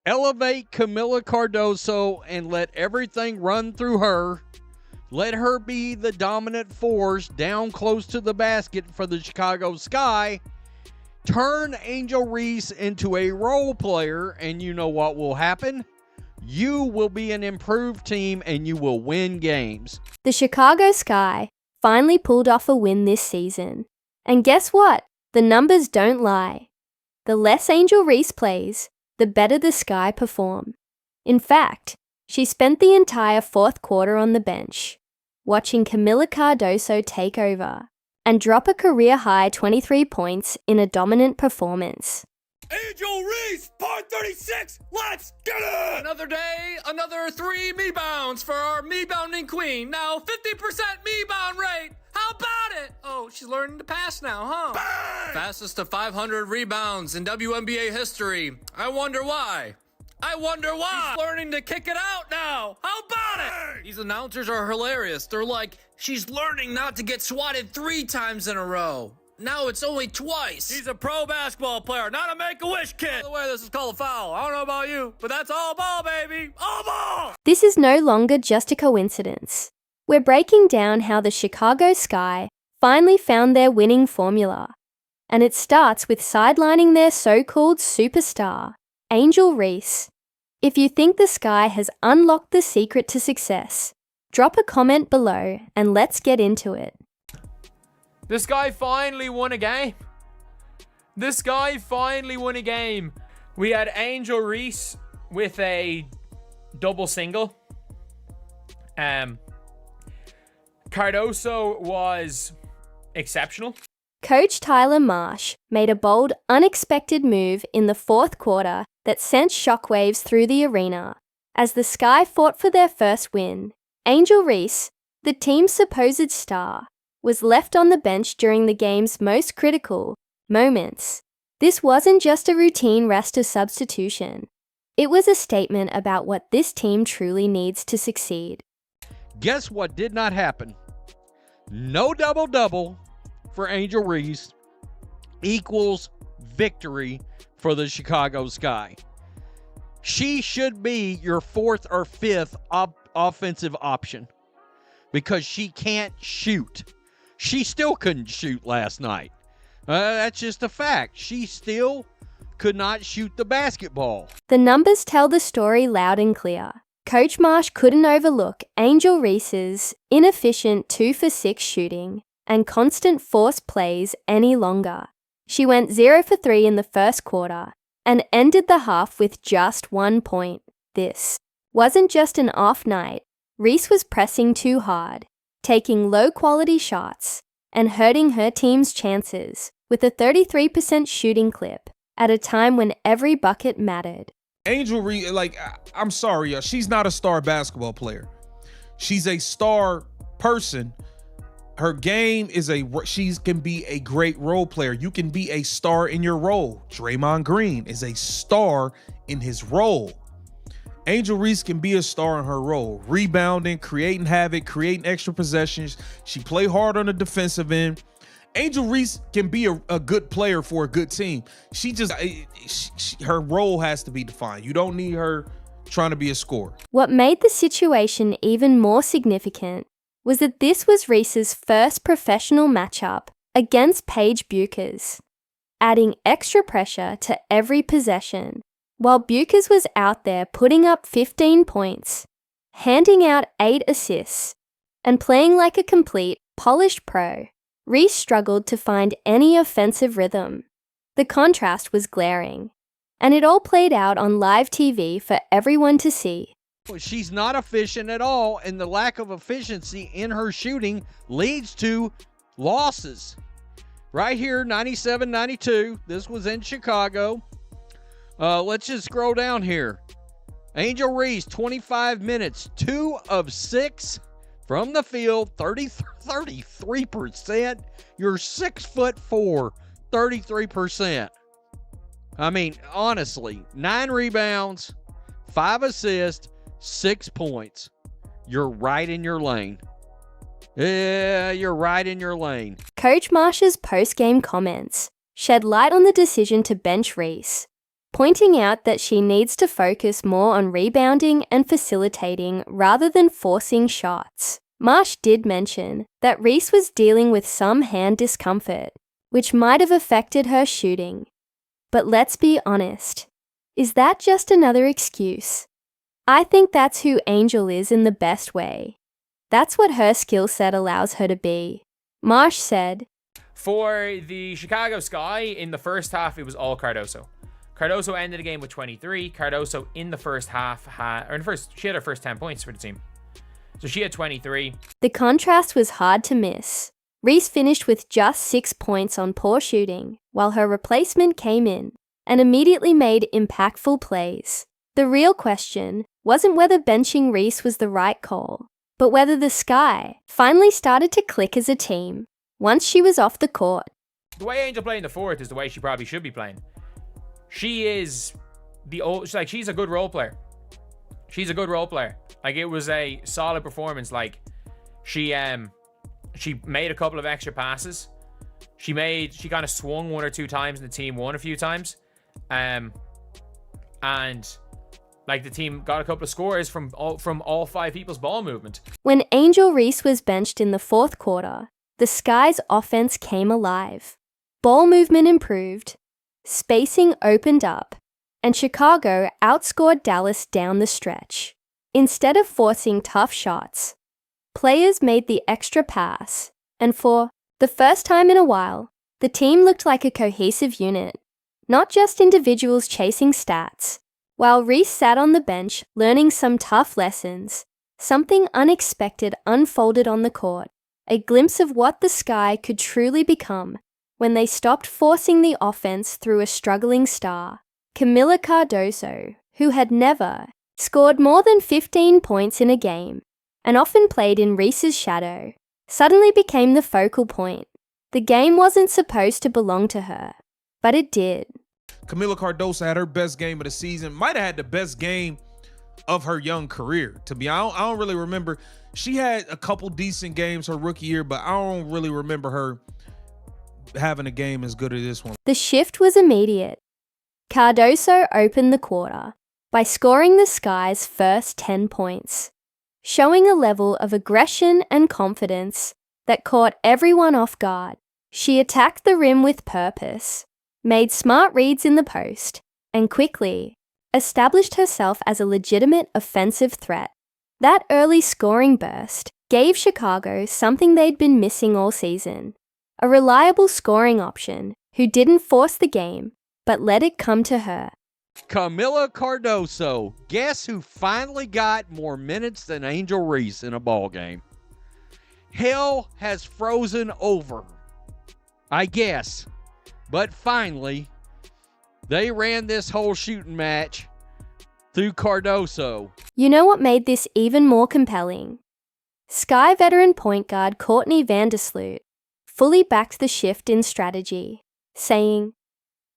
Elevate Kamilla Cardoso and let everything run through her. Let her be the dominant force down close to the basket for the Chicago Sky. Turn Angel Reese into a role player, and you know what will happen? You will be an improved team and you will win games. The Chicago Sky finally pulled off a win this season. And guess what? The numbers don't lie. The less Angel Reese plays, the better the Sky perform. In fact, she spent the entire fourth quarter on the bench, watching Kamilla Cardoso take over and drop a career-high 23 points in a dominant performance. Angel Reese, part 36, let's get it! Another day, another 3 me-bounds for our me-bounding queen. Now 50% me-bound rate. How about it? Oh, she's learning to pass now, huh? Bang! Fastest to 500 rebounds in WNBA history. I wonder why. She's learning to kick it out now. How about it? These announcers are hilarious. They're like, she's learning not to get swatted 3 times in a row. Now it's only twice. He's a pro basketball player, not a make-a-wish kid. By the way, this is called a foul. I don't know about you, but that's all ball, baby. All ball! This is no longer just a coincidence. We're breaking down how the Chicago Sky finally found their winning formula. And it starts with sidelining their so-called superstar, Angel Reese. If you think the Sky has unlocked the secret to success, drop a comment below and let's get into it. This guy finally won a game. We had Angel Reese with a double single. Cardoso was exceptional. Coach Tyler Marsh made a bold, unexpected move in the fourth quarter that sent shockwaves through the arena. As the Sky fought for their first win, Angel Reese, the team's supposed star, was left on the bench during the game's most critical moments. This wasn't just a routine rest or substitution. It was a statement about what this team truly needs to succeed. Guess what did not happen? No double-double for Angel Reese equals victory for the Chicago Sky. She should be your 4th or 5th offensive option because she can't shoot. She still couldn't shoot last night. That's just a fact. She still could not shoot the basketball. The numbers tell the story loud and clear. Coach Marsh couldn't overlook Angel Reese's inefficient 2 for 6 shooting and constant forced plays any longer. She went 0 for 3 in the first quarter and ended the half with just 1 point. This wasn't just an off night. Reese was pressing too hard, taking low-quality shots and hurting her team's chances with a 33% shooting clip at a time when every bucket mattered. Angel Reese, I'm sorry, y'all, she's not a star basketball player. She's a star person. Her game is she can be a great role player. You can be a star in your role. Draymond Green is a star in his role. Angel Reese can be a star in her role, rebounding, creating havoc, creating extra possessions. She play hard on the defensive end. Angel Reese can be a good player for a good team. Her role has to be defined. You don't need her trying to be a scorer. What made the situation even more significant was that this was Reese's first professional matchup against Paige Buchers, adding extra pressure to every possession. While Buchers was out there putting up 15 points, handing out 8 assists, and playing like a complete, polished pro, Reese struggled to find any offensive rhythm. The contrast was glaring, and it all played out on live TV for everyone to see. She's not efficient at all, and the lack of efficiency in her shooting leads to losses. Right here, 97-92. This was in Chicago. Let's just scroll down here. Angel Reese, 25 minutes, 2 of 6 from the field, 33%. You're 6'4", 33%. I mean, honestly, 9 rebounds, 5 assists, 6 points. You're right in your lane. Yeah, you're right in your lane. Coach Marsh's post-game comments shed light on the decision to bench Reese. pointing out that she needs to focus more on rebounding and facilitating rather than forcing shots. Marsh did mention that Reese was dealing with some hand discomfort, which might have affected her shooting. But let's be honest, is that just another excuse? I think that's who Angel is in the best way. That's what her skill set allows her to be. Marsh said, For the Chicago Sky, in the first half, it was all Cardoso. Cardoso ended the game with 23. Cardoso in the first half she had her first 10 points for the team. So she had 23. The contrast was hard to miss. Reese finished with just 6 points on poor shooting, while her replacement came in and immediately made impactful plays. The real question wasn't whether benching Reese was the right call, but whether the Sky finally started to click as a team once she was off the court. The way Angel played in the fourth is the way she probably should be playing. She's a good role player. She's a good role player. Like, it was a solid performance. Like, she made a couple of extra passes. She kind of swung one or two times and the team won a few times. And like, the team got a couple of scores from all five people's ball movement. When Angel Reese was benched in the fourth quarter, the Sky's offense came alive. Ball movement improved, spacing opened up, and Chicago outscored Dallas down the stretch. Instead of forcing tough shots, players made the extra pass, and for the first time in a while, the team looked like a cohesive unit, not just individuals chasing stats. While Reese sat on the bench learning some tough lessons, something unexpected unfolded on the court, a glimpse of what the Sky could truly become when they stopped forcing the offense through a struggling star. Kamilla Cardoso, who had never scored more than 15 points in a game and often played in Reese's shadow, suddenly became the focal point. The game wasn't supposed to belong to her, but it did. Kamilla Cardoso had her best game of the season. Might have had the best game of her young career. To be honest, I don't really remember. She had a couple decent games her rookie year, but I don't really remember her having a game as good as this one. The shift was immediate. Cardoso opened the quarter by scoring the Sky's first 10 points, showing a level of aggression and confidence that caught everyone off guard. She attacked the rim with purpose, made smart reads in the post, and quickly established herself as a legitimate offensive threat. That early scoring burst gave Chicago something they'd been missing all season, a reliable scoring option who didn't force the game, but let it come to her. Kamilla Cardoso. Guess who finally got more minutes than Angel Reese in a ball game? Hell has frozen over, I guess. But finally, they ran this whole shooting match through Cardoso. You know what made this even more compelling? Sky veteran point guard Courtney Vandersloot fully backed the shift in strategy, saying,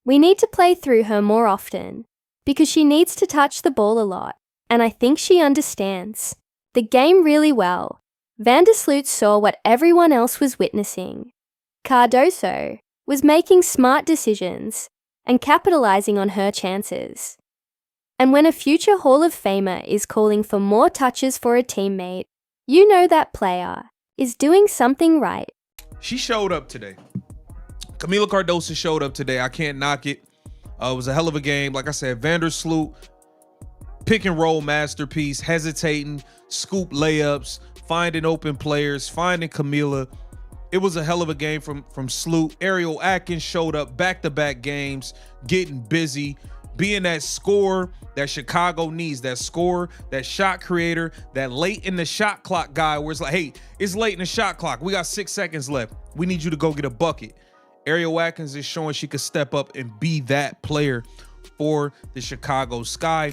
"We need to play through her more often because she needs to touch the ball a lot, and I think she understands the game really well." Vandersloot saw what everyone else was witnessing. Cardoso was making smart decisions and capitalizing on her chances. And when a future Hall of Famer is calling for more touches for a teammate, you know that player is doing something right. She showed up today. Kamilla Cardoso showed up today. I can't knock it. It was a hell of a game. Like I said, Vandersloot, pick and roll masterpiece, hesitating, scoop layups, finding open players, finding Kamilla. It was a hell of a game from Sloot. Ariel Atkins showed up back-to-back games, getting busy, being that scorer that Chicago needs, that scorer, that shot creator, that late in the shot clock guy where it's like, hey, it's late in the shot clock. We got 6 seconds left. We need you to go get a bucket. Ariel Atkins is showing she could step up and be that player for the Chicago Sky.